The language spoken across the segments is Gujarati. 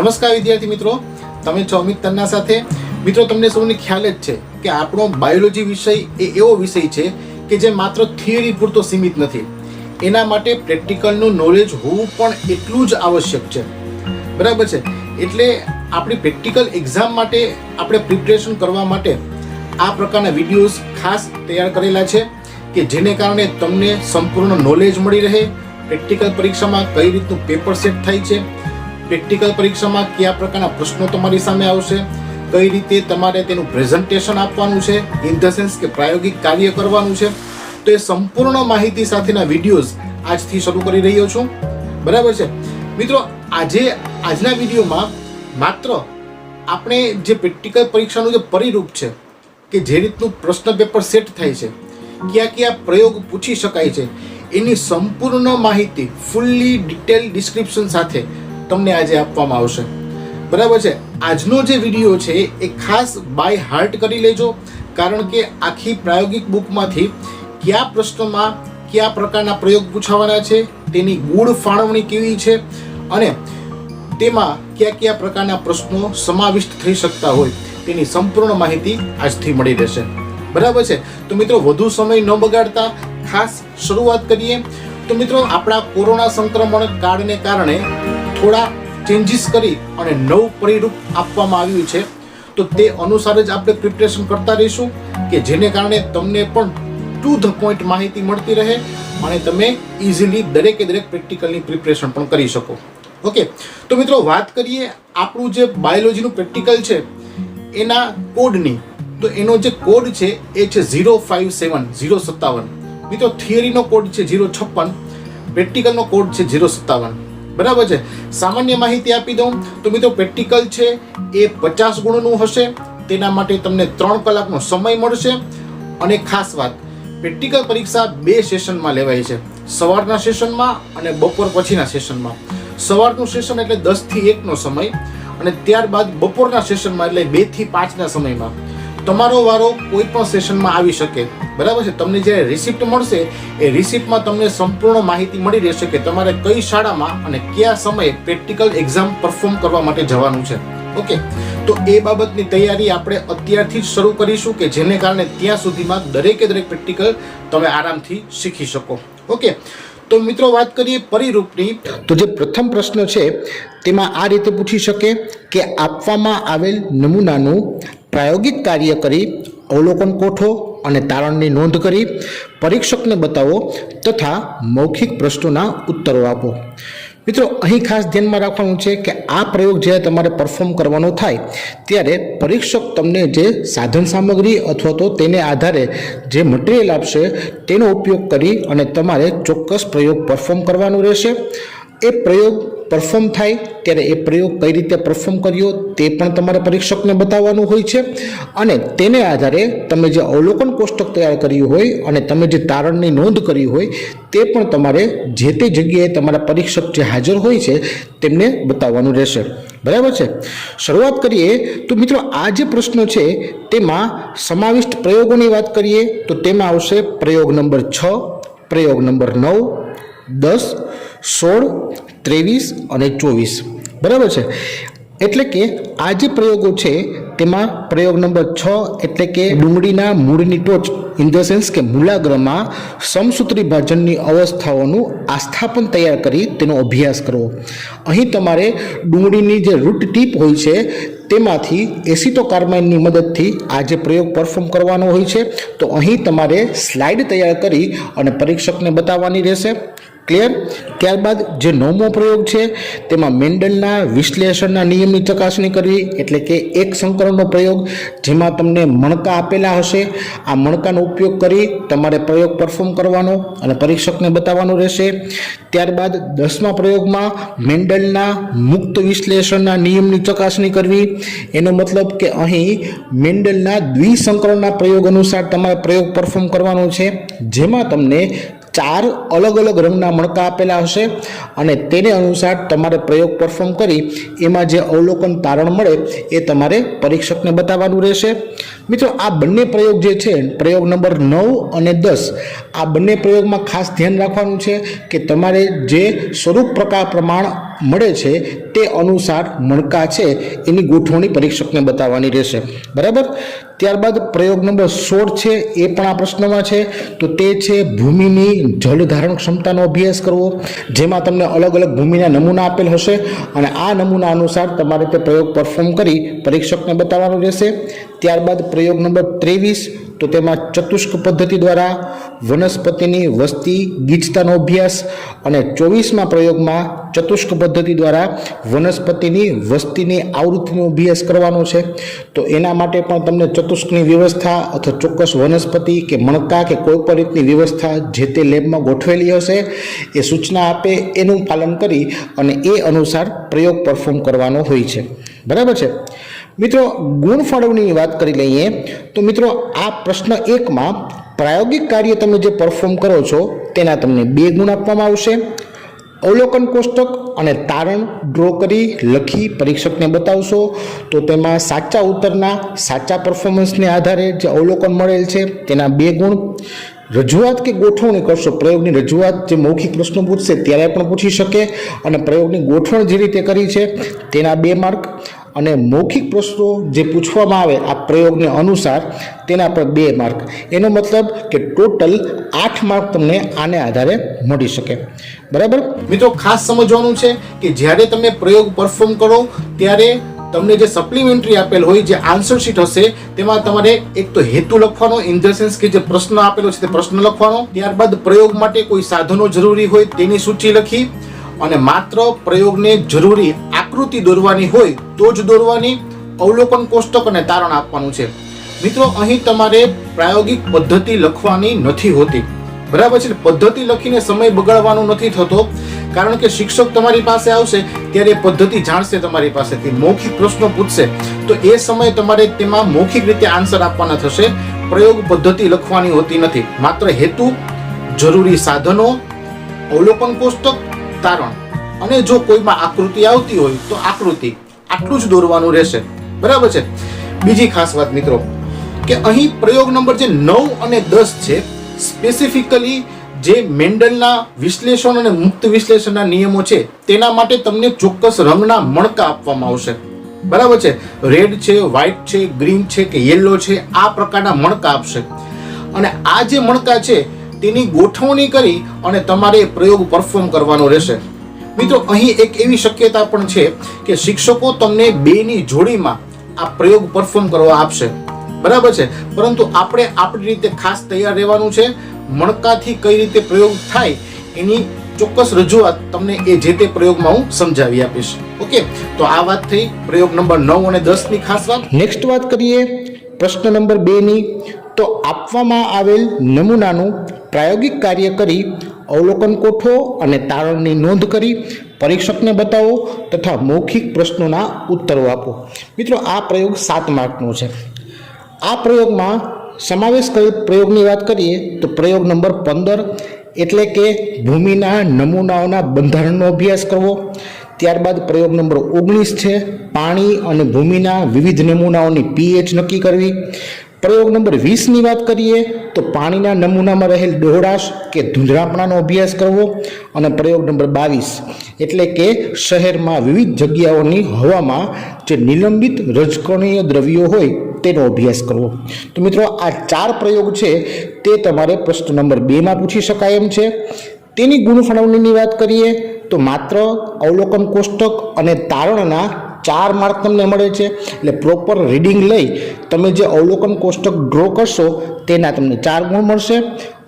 નમસ્કાર વિદ્યાર્થી મિત્રો, તમે છો અમિત તન્ના સાથે। મિત્રો, તમને સૌને ખ્યાલ જ છે કે આપણો બાયોલોજી વિષય એ એવો વિષય છે કે જે માત્ર થિયરી પૂરતો સીમિત નથી, એના માટે પ્રેક્ટિકલનું નોલેજ હોવું પણ એટલું જ આવશ્યક છે, બરાબર છે। એટલે આપણી પ્રેક્ટિકલ એક્ઝામ માટે આપણે પ્રિપરેશન કરવા માટે આ પ્રકારના વિડીયોઝ ખાસ તૈયાર કરેલા છે કે જેને કારણે તમને સંપૂર્ણ નોલેજ મળી રહે। પ્રેક્ટિકલ પરીક્ષામાં કઈ રીતનું પેપર સેટ થાય છે, પ્રેક્ટિકલ પરીક્ષામાં કયા પ્રકારના પ્રશ્નો તમારી સામે આવશે, કઈ રીતે તમારે તેનું પ્રેઝન્ટેશન આપવાનું છે, ઇન ધ સેન્સ કે પ્રાયોગિક કાર્ય કરવાનું છે, તો એ સંપૂર્ણ માહિતી સાથેના વિડીયોઝ આજથી શરૂ કરી રહ્યો છું, બરાબર છે મિત્રો। આજના વિડીયોમાં માત્ર આપણે જે પ્રેક્ટિકલ પરીક્ષાનું જે પરિરૂપ છે કે જે રીતનું પ્રશ્ન પેપર સેટ થાય છે, કયા કયા પ્રયોગ પૂછી શકાય છે, એની સંપૂર્ણ માહિતી ફૂલ્લી ડિટેલ ડિસ્ક્રિપ્શન સાથે તમને આજે આપવામાં આવશે, બરાબર છે। આજનો જે વિડીયો છે એ ખાસ બાય હાર્ટ કરી લેજો, કારણ કે આખી પ્રાયોગિક બુકમાંથી કયા પ્રશ્નમાં કયા પ્રકારના પ્રયોગ પૂછાવાના છે, તેની ગુણ ફાળવણી કેવી છે અને તેમાં કયા કયા પ્રકારના પ્રશ્નો સમાવિષ્ટ થઈ શકતા હોય તેની સંપૂર્ણ માહિતી આજથી મળી રહેશે, બરાબર છે। તો મિત્રો, વધુ સમય ન બગાડતા ખાસ શરૂઆત કરીએ। તો મિત્રો, આપણા કોરોના સંક્રમણ કાળને કારણે થોડા ચેન્જીસ કરી અને નવું પરિરૂપ આપવામાં આવ્યું છે, તો તે અનુસાર જ આપણે પ્રિપરેશન કરતા રહીશું કે જેને કારણે તમને પણ ટુ ધ પોઈન્ટ માહિતી મળતી રહે અને તમે ઇઝીલી દરેકે દરેક પ્રેક્ટિકલની પ્રિપરેશન પણ કરી શકો। ઓકે, તો મિત્રો, વાત કરીએ આપણું જે બાયોલોજીનું પ્રેક્ટિકલ છે એના કોડની। તો એનો જે કોડ છે એ છે 057 મિત્રો। થિયરીનો કોડ છે 056, પ્રેક્ટિકલનો કોડ છે 057, બરાબર છે। સામાન્ય માહિતી આપી દઉં તો મિત્રો, પ્રેક્ટિકલ છે એ 50 ગુણનું હશે, તેના માટે તમને 3 કલાકનો સમય મળશે। અને ખાસ વાત, પ્રેક્ટિકલ પરીક્ષા 2 સેશનમાં લેવાય છે, સવારના સેશનમાં અને બપોર પછીના સેશનમાં। સવારનું સેશન એટલે 10 થી 1નો સમય અને ત્યારબાદ બપોરના સેશનમાં એટલે 2 થી 5ના સમયમાં તમારો વારો કોઈ પણ સેશનમાં આવી શકે, બરાબર છે। તમને જ્યારે રિસિપ્ટ મળશે એ રિસિપ્ટમાં તમને સંપૂર્ણ માહિતી મળી રહેશે કે તમારે કઈ શાળામાં અને કયા સમયે પ્રેક્ટિકલ એક્ઝામ પરફોર્મ કરવા માટે જવાનું છે। ઓકે, તો એ બાબતની તૈયારી આપણે અત્યારથી જ શરૂ કરીશું કે જેને કારણે ત્યાં સુધીમાં દરેકે દરેક પ્રેક્ટિકલ તમે આરામથી શીખી શકો। ઓકે, તો મિત્રો, વાત કરીએ પરિરૂપની। તો જે પ્રથમ પ્રશ્ન છે તેમાં આ રીતે પૂછી શકે કે આપવામાં આવેલ નમૂનાનું પ્રાયોગિક કાર્ય કરી અવલોકન કોઠો અને તારણની નોંધ કરી પરીક્ષકને બતાવો તથા મૌખિક પ્રશ્નોના ઉત્તરો આપો। મિત્રો, અહીં ખાસ ધ્યાનમાં રાખવાનું છે કે આ પ્રયોગ જ્યારે તમારે પરફોર્મ કરવાનો થાય ત્યારે પરીક્ષક તમને જે સાધન સામગ્રી અથવા તો તેને આધારે જે મટીરિયલ આપશે તેનો ઉપયોગ કરી અને તમારે ચોક્કસ પ્રયોગ પરફોર્મ કરવાનો રહેશે। એ પ્રયોગ પરફોર્મ થાય ત્યારે એ પ્રયોગ કઈ રીતે પરફોર્મ કર્યો તે પણ તમારે પરીક્ષકને બતાવવાનું હોય છે અને તેને આધારે તમે જે અવલોકન કોષ્ટક તૈયાર કર્યું હોય અને તમે જે તારણની નોંધ કરી હોય તે પણ તમારે જે તે જગ્યાએ તમારા પરીક્ષક જે હાજર હોય છે તેમને બતાવવાનું રહેશે, બરાબર છે। શરૂઆત કરીએ તો મિત્રો, આ જે પ્રશ્નો છે તેમાં સમાવિષ્ટ પ્રયોગોની વાત કરીએ તો તેમાં આવશે પ્રયોગ નંબર 6, પ્રયોગ નંબર 9, 10, 16, 23 અને 24, બરાબર છે। એટલે કે આ જે પ્રયોગો છે તેમાં પ્રયોગ નંબર 6 એટલે કે ડુંગળીના મૂળની ટોચ ઇન ધ સેન્સ કે મૂલાગ્રમાં સમસૂત્રી ભાજનની અવસ્થાઓનું આસ્થાપન તૈયાર કરી તેનો અભ્યાસ કરવો। અહીં તમારે ડુંગળીની જે રૂટ ટીપ હોય છે તેમાંથી એસિટોકાર્બાઇનની મદદથી આ જે પ્રયોગ પરફોર્મ કરવાનો હોય છે, તો અહીં તમારે સ્લાઇડ તૈયાર કરી અને પરીક્ષકને બતાવવાની રહેશે, ક્લિયર। ત્યારબાદ જે 9મો પ્રયોગ છે તેમાં મેન્ડલના વિશ્લેષણના નિયમની ચકાસણી કરવી, એટલે કે એક સંકરણનો પ્રયોગ જેમાં તમને મણકા આપેલા હશે, આ મણકાનો ઉપયોગ કરી તમારે પ્રયોગ પરફોર્મ કરવાનો અને પરીક્ષકને બતાવવાનો રહેશે। ત્યારબાદ 10મા પ્રયોગમાં મેન્ડલના મુક્ત વિશ્લેષણના નિયમની ચકાસણી કરવી, એનો મતલબ કે અહીં મેન્ડલના દ્વિસંકરણના પ્રયોગ અનુસાર તમારે પ્રયોગ પરફોર્મ કરવાનો છે, જેમાં તમને 4 અલગ અલગ રંગના મણકા આપેલા હશે અને તેને અનુસાર તમારે પ્રયોગ પરફોર્મ કરી એમાં જે અવલોકન તારણ મળે એ તમારે પરીક્ષકને બતાવવાનું રહેશે. મિત્રો, આ બંને પ્રયોગ જે છે, પ્રયોગ નંબર 9 અને 10, આ બંને પ્રયોગમાં ખાસ ધ્યાન રાખવાનું છે કે તમારે જે સ્વરૂપ પ્રકાર પ્રમાણ મળે છે તે અનુસાર મણકા છે એની ગોઠવણી પરીક્ષકને બતાવવાની રહેશે. બરાબર. ત્યારબાદ પ્રયોગ નંબર 16 છે, એ પણ આ પ્રશ્નમાં છે. તો તે છે ભૂમિની જળ ધારણ ક્ષમતાનો અભ્યાસ કરવો, જેમાં તમને અલગ અલગ ભૂમિના નમૂના આપેલ હશે અને આ નમૂના અનુસાર તમારે તે પ્રયોગ પરફોર્મ કરી પરીક્ષકને બતાવવાનો રહેશે. ત્યારબાદ પ્રયોગ નંબર 23, તો તેમાં ચતુષ્ક પદ્ધતિ દ્વારા વનસ્પતિની વસ્તી ગીચતાનો અભ્યાસ અને 24મા પ્રયોગમાં ચતુષ્ક પદ્ધતિ દ્વારા વનસ્પતિની વસ્તીની આવૃત્તિનો અભ્યાસ કરવાનો છે. તો એના માટે પણ તમને ચતુષ્કની વ્યવસ્થા અથવા ચોક્કસ વનસ્પતિ કે મણકા કે કોઈ પણ રીતની વ્યવસ્થા જે તે લેબમાં ગોઠવેલી હશે એ સૂચના આપે એનું પાલન કરી અને એ અનુસાર પ્રયોગ પરફોર્મ કરવાનો હોય છે. બરાબર છે મિત્રો. ગુણ ફાળવણીની વાત કરી લઈએ તો મિત્રો, આ પ્રશ્ન 1માં પ્રાયોગિક કાર્ય તમે જે પરફોર્મ કરો છો તેના તમને 2 ગુણ આપવામાં આવશે. અવલોકન કોષ્ટક અને તારણ ડ્રો કરી લખી પરીક્ષકને બતાવશો તો તેમાં સાચા ઉત્તરના સાચા પરફોર્મન્સને આધારે જે અવલોકન મળેલ છે તેના 2 ગુણ. રજૂઆત કે ગોઠવણી કરશો, પ્રયોગની રજૂઆત જે મૌખિક પ્રશ્નો પૂછશે ત્યારે પણ પૂછી શકે અને પ્રયોગની ગોઠવણ જે રીતે કરી છે તેના 2 માર્ક અને મૌખિક પ્રશ્નો જે પૂછવામાં આવે આ પ્રયોગને અનુસાર તેના પર 2 માર્ક. એનો મતલબ કે ટોટલ 8 માર્ક તમને આને આધારે મળી શકે. બરાબર મિત્રો, ખાસ સમજવાનું છે કે જ્યારે તમે પ્રયોગ પરફોર્મ કરો ત્યારે તમને જે સપ્લિમેન્ટરી આપેલ હોય, જે આન્સર શીટ હશે તેમાં તમારે એક તો હેતુ લખવાનો, ઇન ધ સેન્સ કે જે પ્રશ્ન આપેલો છે તે પ્રશ્ન લખવાનો. ત્યારબાદ પ્રયોગ માટે કોઈ સાધનો જરૂરી હોય તેની સૂચિ લખી અને માત્ર પ્રયોગને જરૂરી આકૃતિ દોરવાની હોય તો જ દોરવાની. અવલોકન કોષ્ટક અને તારણ આપવાનું છે. મિત્રો, અહીં તમારે પ્રાયોગિક પદ્ધતિ લખવાની નથી હોતી. બરાબર છે. પદ્ધતિ લખીને સમય બગાડવાનો નથી થતો, કારણ કે શિક્ષક તમારી પાસે આવશે ત્યારે પદ્ધતિ જાણશે, તમારી પાસેથી મૌખિક પ્રશ્નો પૂછશે તો એ સમયે તમારે તેમાં મૌખિક રીતે આન્સર આપવાના થશે. પ્રયોગ પદ્ધતિ લખવાની હોતી નથી. માત્ર હેતુ, જરૂરી સાધનો, અવલોકન કોષ્ટક, તારણ અને જો કોઈમાં આકૃતિ આવતી હોય તો આકૃતિ, આટલું જ દોરવાનું રહેશે. બરાબર છે. બીજી ખાસ વાત મિત્રો કે અહીં પ્રયોગ નંબર જે 9 અને 10 છે, સ્પેસિફિકલી જે મેન્ડલના વિશ્લેષણ અને મુક્ત વિશ્લેષણના નિયમો છે તેના માટે તમને ચોક્કસ રંગના મણકા આપવામાં આવશે. બરાબર છે. રેડ છે, વ્હાઇટ છે, ગ્રીન છે કે યેલો છે, આ પ્રકારના મણકા આપશે અને આ જે મણકા છે તેની ગોઠવણી કરી અને તમારે પ્રયોગ પરફોર્મ કરવાનો રહેશે. મિત્રો, અહીં એક એવી શક્યતા પણ છે કે શિક્ષકો તમને 2ની જોડીમાં આ પ્રયોગ પરફોર્મ કરવા આપશે. બરાબર છે. પરંતુ આપણે આપણી રીતે ખાસ તૈયાર રહેવાનું છે. મણકાથી કઈ રીતે પ્રયોગ થાય એની ચોક્કસ રજૂઆત તમને એ જે તે પ્રયોગમાં હું સમજાવી આપીશ. ઓકે, તો આ વાત થઈ પ્રયોગ નંબર 9 અને 10 ની ખાસ વાત. નેક્સ્ટ વાત કરીએ પ્રશ્ન નંબર 2 ની. તો આપવામાં આવેલ નમૂનાનું પ્રાયોગિક કાર્ય કરી અવલોકન કોઠો અને તારણની નોંધ કરી પરીક્ષકને બતાવો તથા મૌખિક પ્રશ્નોના ઉત્તરો આપો. મિત્રો, આ પ્રયોગ 7 માર્કનો છે. આ પ્રયોગમાં સમાવેશ કરેલ પ્રયોગની વાત કરીએ તો પ્રયોગ નંબર 15 એટલે કે ભૂમિના નમૂનાઓના બંધારણનો અભ્યાસ કરવો. ત્યારબાદ પ્રયોગ નંબર 19 છે, પાણી અને ભૂમિના વિવિધ નમૂનાઓની pH નક્કી કરવી. પ્રયોગ નંબર 20ની વાત કરીએ તો પાણીના નમૂનામાં રહેલ ડહોળાશ કે ધૂંધળાપણાનો અભ્યાસ કરવો. અને પ્રયોગ નંબર 22 એટલે કે શહેરમાં વિવિધ જગ્યાઓની હવામાં જે નિલંબિત રજકણીય દ્રવ્યો હોય તેનો અભ્યાસ કરવો. તો મિત્રો, આ 4 પ્રયોગ છે તે તમારે પ્રશ્ન નંબર 2માં પૂછી શકાય એમ છે. તેની ગુણ ફાળવણીની વાત કરીએ તો માત્ર અવલોકન કોષ્ટક અને તારણના 4 માર્ક તમને મળે છે. એટલે પ્રોપર રીડિંગ લઈ તમે જે અવલોકન કોષ્ટક ડ્રો કરશો તેના તમને 4 ગુણ મળશે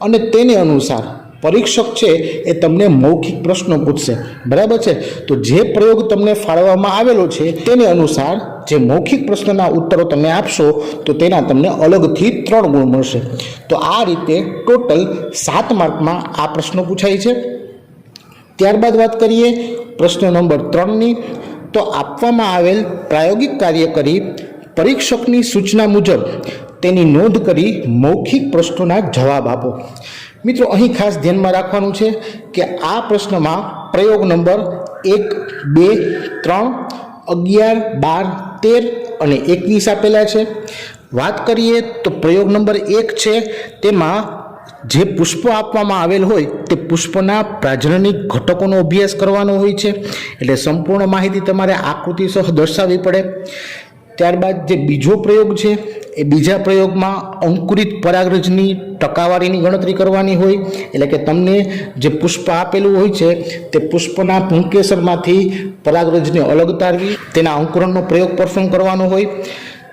અને તેને અનુસાર પરીક્ષક છે એ તમને મૌખિક પ્રશ્નો પૂછશે. બરાબર છે. તો જે પ્રયોગ તમને ફાળવવામાં આવેલો છે તેને અનુસાર જે મૌખિક પ્રશ્નના ઉત્તરો તમે આપશો તો તેના તમને અલગથી 3 ગુણ મળશે. તો આ રીતે ટોટલ 7 માર્કમાં આ પ્રશ્નો પૂછાય છે. ત્યારબાદ વાત કરીએ પ્રશ્ન નંબર 3ની. તો આપવામાં આવેલ પ્રાયોગિક કાર્ય કરી પરીક્ષકની સૂચના મુજબ તેની નોંધ કરી મૌખિક પ્રશ્નોના જવાબ આપો. મિત્રો અહીં ખાસ ધ્યાનમાં રાખવાનું છે કે આ પ્રશ્નમાં પ્રયોગ નંબર 1, 2, 3, 11, 12, 13 અને 21 આપેલા છે. વાત કરીએ તો પ્રયોગ નંબર 1 છે તેમાં જે પુષ્પો આપવામાં આવેલ હોય તે પુષ્પના પ્રાજનનિક ઘટકોનો અભ્યાસ કરવાનો હોય છે, એટલે સંપૂર્ણ માહિતી તમારે આકૃતિ સહ દર્શાવવી પડે. ત્યારબાદ જે બીજો પ્રયોગ છે એ બીજા પ્રયોગમાં અંકુરિત પરાગરજની ટકાવારીની ગણતરી કરવાની હોય, એટલે કે તમને જે પુષ્પ આપેલું હોય છે તે પુષ્પના પુંકેસરમાંથી પરાગરજને અલગ તારવી તેના અંકુરણનો પ્રયોગ પરફોર્મ કરવાનો હોય.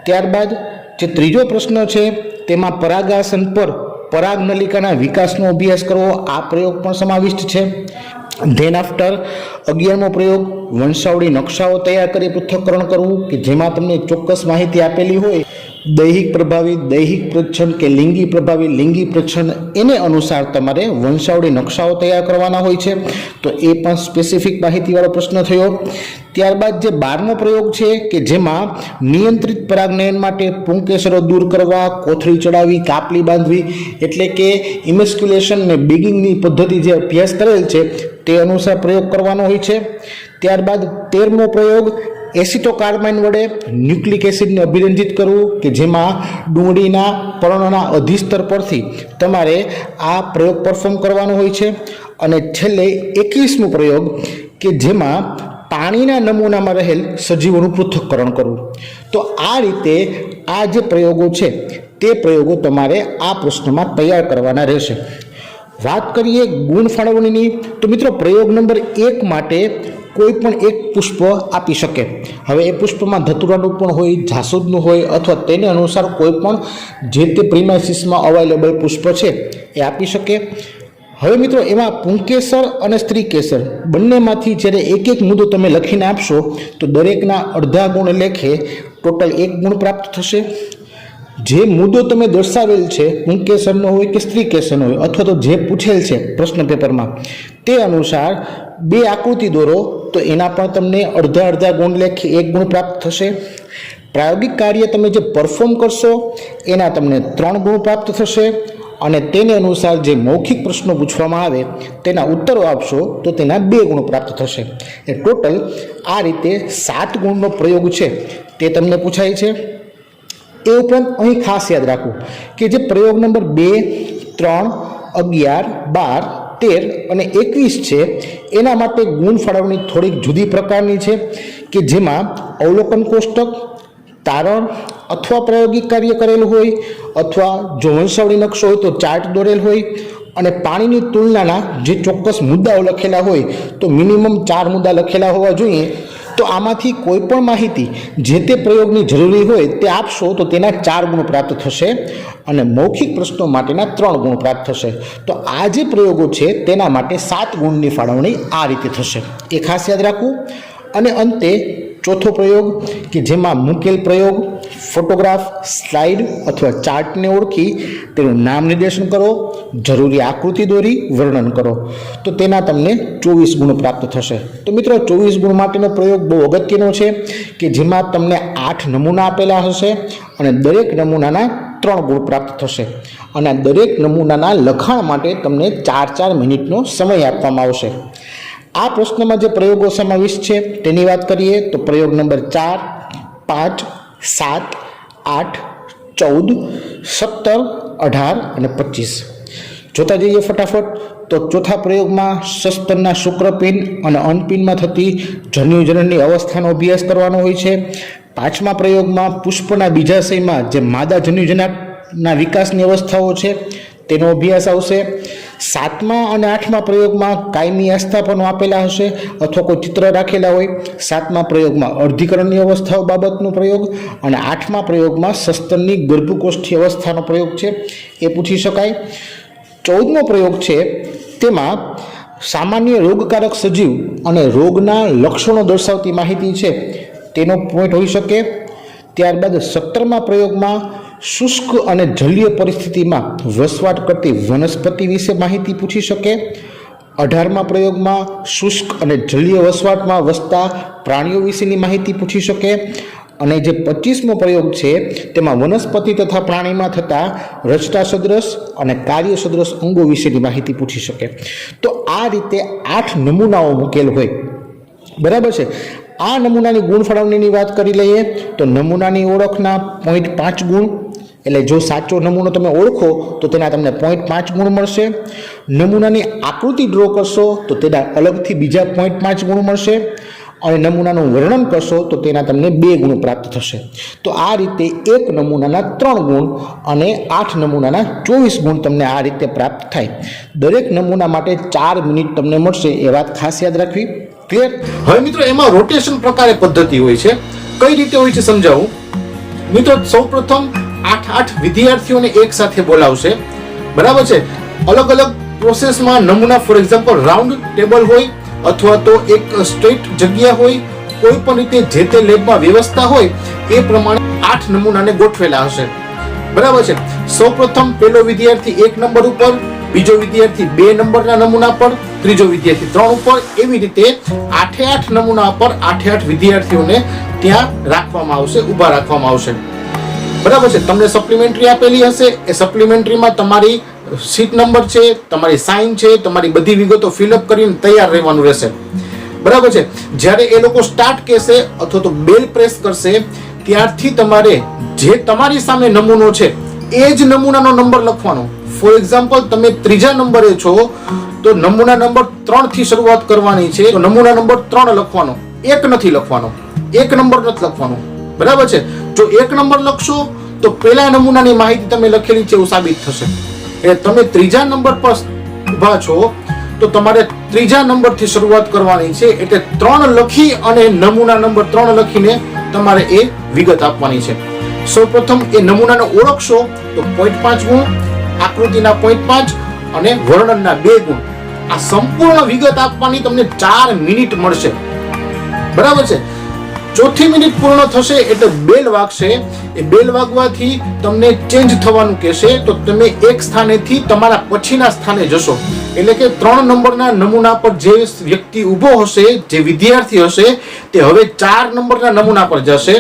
ત્યારબાદ જે ત્રીજો પ્રશ્ન છે તેમાં પરાગાસન પર પરાગનલિકાના વિકાસનો અભ્યાસ કરવો, આ પ્રયોગ પણ સમાવિષ્ટ છે. ધેન આફ્ટર 11મો પ્રયોગ વંશાવળી નકશાઓ તૈયાર કરી પૃથ્થકરણ કરવું, કે જેમાં તમને ચોક્કસ માહિતી આપેલી હોય દૈહિક પ્રભાવી દૈહિક પ્રચ્છન્ન કે લિંગી પ્રભાવી લિંગી પ્રચ્છન્ન, એને અનુસાર તમારે વંશાવળી નકશાઓ તૈયાર કરવાના હોય છે. તો એ પણ સ્પેસિફિક માહિતીવાળો પ્રશ્ન થયો. ત્યારબાદ જે 12મો પ્રયોગ છે કે જેમાં નિયંત્રિત પરાગનયન માટે પુંકેસરો દૂર કરવા, કોથળી ચડાવી, કાપલી બાંધવી, એટલે કે ઇમેસ્ક્યુલેશન ને બેગિંગની પદ્ધતિ જે અભ્યાસ કરેલ છે તે અનુસાર પ્રયોગ કરવાનો હોય છે. ત્યારબાદ 13મો પ્રયોગ એસિટોકાર્બાઇન વડે ન્યુક્લિક એસિડને અભિરંજિત કરવું, કે જેમાં ડુંગળીના પર્ણના અધિસ્તર પરથી તમારે આ પ્રયોગ પરફોર્મ કરવાનો હોય છે. અને છેલ્લે 21મો પ્રયોગ કે જેમાં પાણીના નમૂનામાં રહેલ સજીવોનું પૃથ્થકરણ કરવું. તો આ રીતે આ જે પ્રયોગો છે તે પ્રયોગો તમારે આ પ્રશ્નમાં તૈયાર કરવાના રહેશે. વાત કરીએ ગુણ ફાળવણીની, તો મિત્રો પ્રયોગ નંબર 1 માટે કોઈ પણ એક પુષ્પ આપી શકે. હવે એ પુષ્પમાં ધતુરાનું પણ હોય, જાસૂદનું હોય, અથવા તેને અનુસાર કોઈ પણ જે તે પ્રિમાઇસીસમાં અવેલેબલ પુષ્પ છે એ આપી શકે. હવે મિત્રો એમાં પુંકેસર અને સ્ત્રીકેસર બંનેમાંથી જ્યારે એક એક મુદ્દો તમે લખીને આપશો તો દરેકના અડધા ગુણ લેખે ટોટલ 1 ગુણ પ્રાપ્ત થશે. જે મુદ્દો તમે દર્શાવેલ છે પુંકેસરનો હોય કે સ્ત્રીકેસરનો હોય, અથવા તો જે પૂછેલ છે પ્રશ્ન પેપરમાં તે અનુસાર 2 આકૃતિ દોરો તો એના પણ તમને અડધા ગુણ લેખે 1 ગુણ પ્રાપ્ત થશે. પ્રાયોગિક કાર્ય તમે જે પરફોર્મ કરશો એના તમને 3 ગુણ પ્રાપ્ત થશે. અને તેને અનુસાર જે મૌખિક પ્રશ્નો પૂછવામાં આવે તેના ઉત્તરો આપશો તો તેના 2 ગુણ પ્રાપ્ત થશે. એ ટોટલ આ રીતે 7 ગુણનો પ્રયોગ છે તે તમને પૂછાય છે. એ ઉપરાંત અહીં ખાસ યાદ રાખવું કે જે પ્રયોગ નંબર 2, 3, 11, 12, 13 અને 21 છે એના માટે ગુણ ફાળવણી થોડીક જુદી પ્રકારની છે, કે જેમાં અવલોકન કોષ્ટક, તારણ અથવા પ્રાયોગિક કાર્ય કરેલું હોય, અથવા જો વંશાવળી નકશો હોય તો ચાર્ટ દોરેલ હોય, અને પાણીની તુલનાના જે ચોક્કસ મુદ્દાઓ લખેલા હોય તો મિનિમમ 4 મુદ્દા લખેલા હોવા જોઈએ. તો આમાંથી કોઈ પણ માહિતી જે તે પ્રયોગની જરૂરી હોય તે આપશો તો તેના 4 ગુણ પ્રાપ્ત થશે, અને મૌખિક પ્રશ્નો માટેના 3 ગુણ પ્રાપ્ત થશે. તો આ જે પ્રયોગો છે તેના માટે 7 ગુણની ફાળવણી આ રીતે થશે, એ ખાસ યાદ રાખવું. અને અંતે ચોથો પ્રયોગ કે જેમાં મૂકેલ પ્રયોગ, ફોટોગ્રાફ, સ્લાઇડ અથવા ચાર્ટને ઓળખી તેનું નામ નિર્દેશન કરો, જરૂરી આકૃતિ દોરી વર્ણન કરો, તો તેના તમને 24 ગુણ પ્રાપ્ત થશે. તો મિત્રો 24 ગુણ માટેનો પ્રયોગ બહુ અગત્યનો છે, કે જેમાં તમને 8 નમૂના આપેલા હશે અને દરેક નમૂનાના 3 ગુણ પ્રાપ્ત થશે. અને દરેક નમૂનાના લખાણ માટે તમને 4-4 મિનિટનો સમય આપવામાં આવશે. આ પ્રશ્નમાં જે પ્રયોગો સમાવિષ્ટ છે તેની વાત કરીએ તો પ્રયોગ નંબર 4, 5, 7, 8, 14, 17, 18 અને 25. જોતા જઈએ ફટાફટ. તો ચોથા પ્રયોગમાં સસ્તનના શુક્રપિંડ અને અનપિંડમાં થતી જન્યુજનનની અવસ્થાનો અભ્યાસ કરવાનો હોય છે. 5મા પ્રયોગમાં પુષ્પના બીજાશયમાં જે માદા જન્યુજનકના વિકાસની અવસ્થાઓ છે તેનો અભ્યાસ આવશે. 7મા અને 8મા પ્રયોગમાં કાયમી આસ્થાપનો આપેલા હશે અથવા કોઈ ચિત્ર રાખેલા હોય. 7મા પ્રયોગમાં અર્ધીકરણની અવસ્થાઓ બાબતનો પ્રયોગ, અને 8મા પ્રયોગમાં સસ્તનની ગર્ભકોષ્ઠી અવસ્થાનો પ્રયોગ છે એ પૂછી શકાય. 14મો પ્રયોગ છે તેમાં સામાન્ય રોગકારક સજીવ અને રોગના લક્ષણો દર્શાવતી માહિતી છે તેનો પોઈન્ટ હોઈ શકે. ત્યારબાદ 17મા પ્રયોગમાં શુષ્ક અને જલીય પરિસ્થિતિમાં વસવાટ કરતી વનસ્પતિ વિશે માહિતી પૂછી શકે. 18મા પ્રયોગમાં શુષ્ક અને જલીય વસવાટમાં વસતા પ્રાણીઓ વિશેની માહિતી પૂછી શકે. અને જે 25મો પ્રયોગ છે તેમાં વનસ્પતિ તથા પ્રાણીમાં થતા રચતા સદૃશ અને કાર્ય સદૃશ અંગો વિશેની માહિતી પૂછી શકે. તો આ રીતે 8 નમૂનાઓ મૂકેલ હોય. બરાબર છે. આ નમૂનાની ગુણ ફાળવણીની વાત કરી લઈએ તો નમૂનાની ઓળખના 0.5 ગુણ, એટલે જો સાચો નમૂનો તમે ઓળખો તો તેના તમને 0.5 ગુણ મળશે. નમૂનાની આકૃતિ ડ્રો કરશો તો તેના અલગથી બીજા 0.5 ગુણ મળશે અને નમૂનાનું વર્ણન કરશો તો તેના તમને 2 ગુણ પ્રાપ્ત થશે. તો આ રીતે એક નમૂનાના 3 ગુણ અને 8 નમૂનાના 24 ગુણ તમને આ રીતે પ્રાપ્ત થાય. દરેક નમૂના માટે 4 મિનિટ તમને મળશે, એ વાત ખાસ યાદ રાખવી. ક્લિયર? હવે મિત્રો એમાં રોટેશન પ્રકારે પદ્ધતિ હોય છે. કઈ રીતે હોય છે સમજાવું. મિત્રો સૌપ્રથમ 8 વિદ્યાર્થીઓને એક સાથે બોલાવશે. બરાબર છે. અલગ અલગ પ્રોસેસમાં નમૂના, ફોર એક્ઝામ્પલ રાઉન્ડ ટેબલ હોય અથવા તો એક સ્ટ્રેટ જગ્યા હોય, કોઈ પણ રીતે જે તે લેબમાં વ્યવસ્થા હોય એ પ્રમાણે 8 નમૂનાને ગોઠવેલા હશે. બરાબર છે. સૌપ્રથમ પહેલો વિદ્યાર્થી 1 નંબર ઉપર, બીજો વિદ્યાર્થી 2 નંબરના નમૂના પર, ત્રીજો વિદ્યાર્થી 3 ઉપર, એવી રીતે 8 નમૂના પર 8 વિદ્યાર્થીઓને ત્યાં રાખવામાં આવશે, ઊભા રાખવામાં આવશે. બરાબર છે. તમને સપ્લિમેન્ટરી આપેલી હશે. એ સપ્લિમેન્ટરીમાં તમારી સીટ નંબર છે, તમારી સાઇન છે, તમારી બધી વિગતો ફિલઅપ કરીને તૈયાર રહેવાનું રહેશે. બરાબર છે. જ્યારે એ લોકો સ્ટાર્ટ કહેશે અથવા તો બેલ પ્રેસ કરશે ત્યારથી તમારે જે તમારી સામે નમૂનો છે એ જ નમૂનાનો નંબર લખવાનો. ફોર એક્ઝામ્પલ તમે ત્રીજા નંબરે છો તો નમૂના નંબર 3 થી શરૂઆત કરવાની છે, તો નમૂના નંબર 3 લખવાનો, 1 નથી લખવાનો, 1 નંબર નથી લખવાનો. બરાબર છે. જો 1 નંબર લખશો તો પહેલા નમૂનાની માહિતી તમે લખેલી છે એવું સાબિત થશે. એટલે તમે ત્રીજા નંબર પર ઊભા છો તો તમારે ત્રીજા નંબરથી શરૂઆત કરવાની છે. એટલે 3 લખી અને નમૂના નંબર 3 લખીને તમારે એ વિગત આપવાની છે. સૌપ્રથમ એ નમૂનાને ઓળખશો તો 0.5 ગુણ, આકૃતિના 0.5 અને વર્ણનના 2 ગુણ. આ સંપૂર્ણ વિગત આપવાની તમને 4 મિનિટ મળશે. બરાબર છે. ચોથી મિનિટ પૂર્ણ થશે એટલે બેલ વાગશે. એ બેલ વાગવાથી તમને ચેન્જ થવાનું કહેશે તો તમે એક સ્થાનેથી તમારા પછીના સ્થાને જશો. એટલે કે 3 નંબરના નમૂના પર જે વ્યક્તિ ઊભો હશે, જે વિદ્યાર્થી હશે, તે હવે 4 નંબરના નમૂના પર જશે.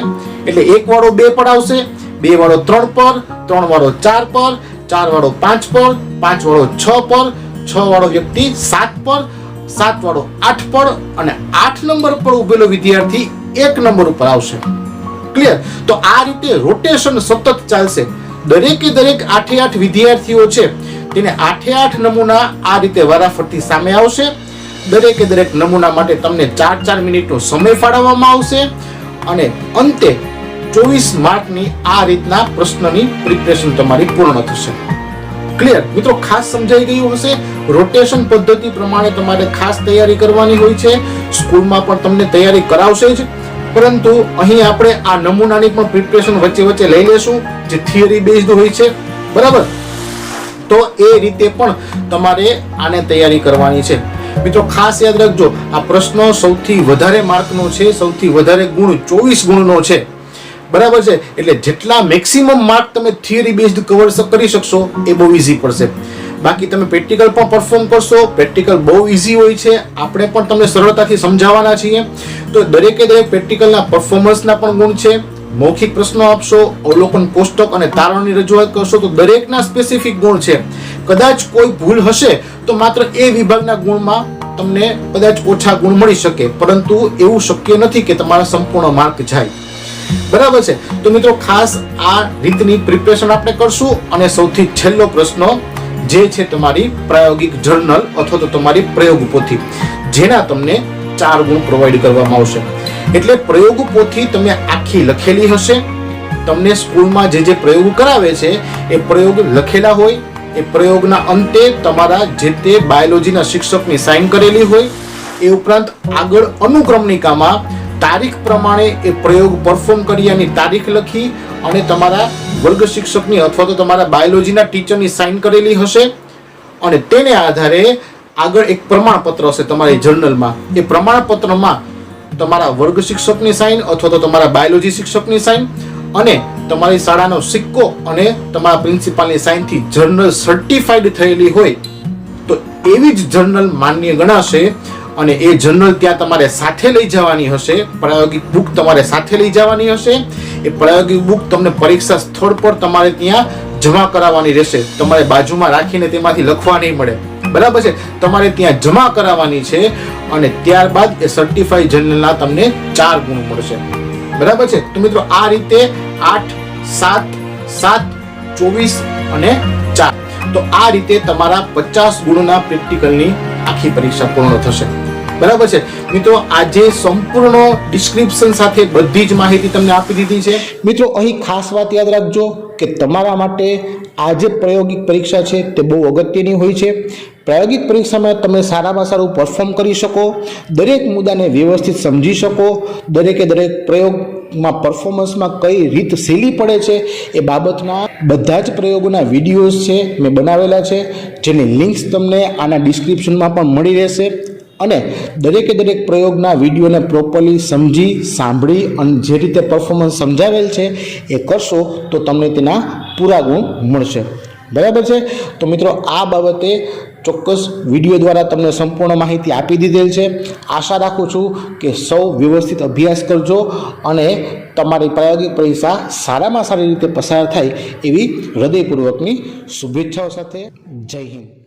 એટલે 1 વાળો 2 પર આવશે, 2 વાળો 3 પર, 3 વાળો 4 પર, 4 વાળો 5 પર, 5 વાળો 6 પર, 6 વાળો વ્યક્તિ 7 પર, 7 વાળો 8 પર અને 8 નંબર પર ઉભેલો વિદ્યાર્થી 1 નંબર ઉપર આવશે. ક્લિયર? તો આ રીતે રોટેશન સતત ચાલશે. દરેકે દરેક 8 વિદ્યાર્થીઓ છે તેને 8 નમૂના આ રીતે વારાફરતી સામે આવશે. દરેકે દરેક નમૂના માટે તમને 4 મિનિટનો સમય ફાળવવામાં આવશે અને અંતે 24 માર્કની આ રીતના પ્રશ્નની પ્રિપરેશન તમારી પૂર્ણ થશે. ક્લિયર? મિત્રો ખાસ સમજાઈ ગયું હશે. રોટેશન પદ્ધતિ પ્રમાણે તમારે ખાસ તૈયારી કરવાની હોય છે. સ્કૂલમાં પણ તમને તૈયારી કરાવશે જ, પરંતુ અહીં આપણે આ નમૂનાની પણ પ્રિપરેશન વચ્ચે વચ્ચે લઈ લેશું જે થિયરી બેઝડ હોય છે. બરાબર? તો એ રીતે પણ તમારે આને તૈયારી કરવાની છે. મિત્રો ખાસ યાદ રાખજો, આ પ્રશ્ન સૌથી વધારે માર્કનો છે, સૌથી વધારે ગુણ 24 ગુણનો છે. બરાબર છે? એટલે જેટલા મેક્સિમમ માર્ક તમે થિયરી બેઝડ કવર કરી શકશો એ બહુ ઈઝી પડશે. બાકી તમે પ્રેક્ટિકલ પણ પરફોર્મ કરશો. પ્રેક્ટિકલ બહુ ઈઝી હોય છે, આપણે પણ તમને સરળતાથી સમજાવવાના છીએ. તો દરેકે દરેક પ્રેક્ટિકલના પરફોર્મન્સના પણ ગુણ છે. મૌખિક પ્રશ્નો આપશો, અવલોકન કોષ્ટક અને તારણની રજૂઆત કરશો તો દરેકના સ્પેસિફિક ગુણ છે. કદાચ કોઈ ભૂલ હશે તો માત્ર એ વિભાગના ગુણમાં તમને કદાચ ઓછા ગુણ મળી શકે, પરંતુ એવું શક્ય નથી કે તમારા સંપૂર્ણ માર્ક જાય. બરાબર છે? તો મિત્રો ખાસ આ રીતની પ્રિપરેશન આપણે કરશું. અને સૌથી છેલ્લો પ્રશ્ન જે છે તમારી પ્રાયોગિક જર્નલ અથવા તો તમારી પ્રયોગ પોથી, જેના તમને 4 ગુણ પ્રોવાઈડ કરવામાં આવશે. એટલે પ્રયોગ પોથી તમે આખી લખેલી હશે. તમને સ્કૂલમાં જે પ્રયોગ કરાવે છે એ પ્રયોગ લખેલા હોય. એ પ્રયોગના અંતે તમારા જે તે બાયોલોજીના શિક્ષકની સાઇન કરેલી હોય. એ ઉપરાંત આગળ અનુક્રમણિકામાં તારીખ પ્રમાણે એ પ્રયોગ પરફોર્મ કરી એની તારીખ લખી અને તમારા વર્ગ શિક્ષકની અથવા તો તમારા બાયોલોજીના ટીચરની સાઇન કરેલી હશે. અને તેને આધારે આગળ એક પ્રમાણપત્ર હશે તમારી જર્નલમાં. એ પ્રમાણપત્રમાં તમારા વર્ગ શિક્ષકની સાઇન અથવા તો તમારા બાયોલોજી શિક્ષકની સાઇન અને તમારી શાળાનો સિક્કો અને તમારા પ્રિન્સિપાલની સાઇનથી જર્નલ સર્ટિફાઈડ થયેલી હોય તો એવી જ જર્નલ માન્ય ગણાશે અને એ જનરલ ત્યાં તમારે સાથે લઈ જવાની હશે, પ્રાયોગિક બુક તમારે સાથે લઈ જવાની હશે. એ પ્રાયોગિક બુક તમને પરીક્ષા સ્થળ પર તમારે ત્યાં જમા કરાવવાની રહેશે. તમારે બાજુમાં રાખીને તેમાંથી લખવા નહીં મળે, બરાબર છે. તમારે ત્યાં જમા કરાવવાની છે અને ત્યારબાદ એ સર્ટિફાઈડ જર્નલના તમને 4 ગુણ મળશે, બરાબર છે. તો મિત્રો આ રીતે 8, 7, 7, 24 અને 4, તો આ રીતે તમારા 50 ગુણના પ્રેક્ટિકલની આખી પરીક્ષા પૂર્ણ થશે, બરાબર છે. મિત્રો આજે સંપૂર્ણ ડિસ્ક્રિપ્શન સાથે બધી જ માહિતી તમને આપી દીધી છે. મિત્રો અહીં ખાસ વાત યાદ રાખજો કે તમારા માટે આ જે પ્રાયોગિક પરીક્ષા છે તે બહુ અગત્યની હોય છે. પ્રાયોગિક પરીક્ષામાં તમે સારામાં સારું પરફોર્મ કરી શકો, દરેક મુદ્દાને વ્યવસ્થિત સમજી શકો, દરેક પ્રયોગમાં પરફોર્મન્સમાં કઈ રીત સહેલી પડે છે એ બાબતના બધા જ પ્રયોગોના વિડીયોઝ છે મેં બનાવેલા છે, જેની લિંક્સ તમને આના ડિસ્ક્રિપ્શનમાં પણ મળી રહેશે. અને દરેક પ્રયોગના વિડીયોને પ્રોપરલી સમજી સાંભળી અને જે રીતે પરફોર્મન્સ સમજાવેલ છે એ કરશો તો તમને તેના પૂરા ગુણ મળશે, બરાબર છે. તો મિત્રો આ બાબતે ચોક્કસ વિડીયો દ્વારા તમને સંપૂર્ણ માહિતી આપી દીધેલ છે. આશા રાખું છું કે સૌ વ્યવસ્થિત અભ્યાસ કરજો અને તમારી પ્રાયોગિક પરીક્ષા સારામાં સારી રીતે પસાર થાય એવી હૃદયપૂર્વકની શુભેચ્છાઓ સાથે જય હિન્દ.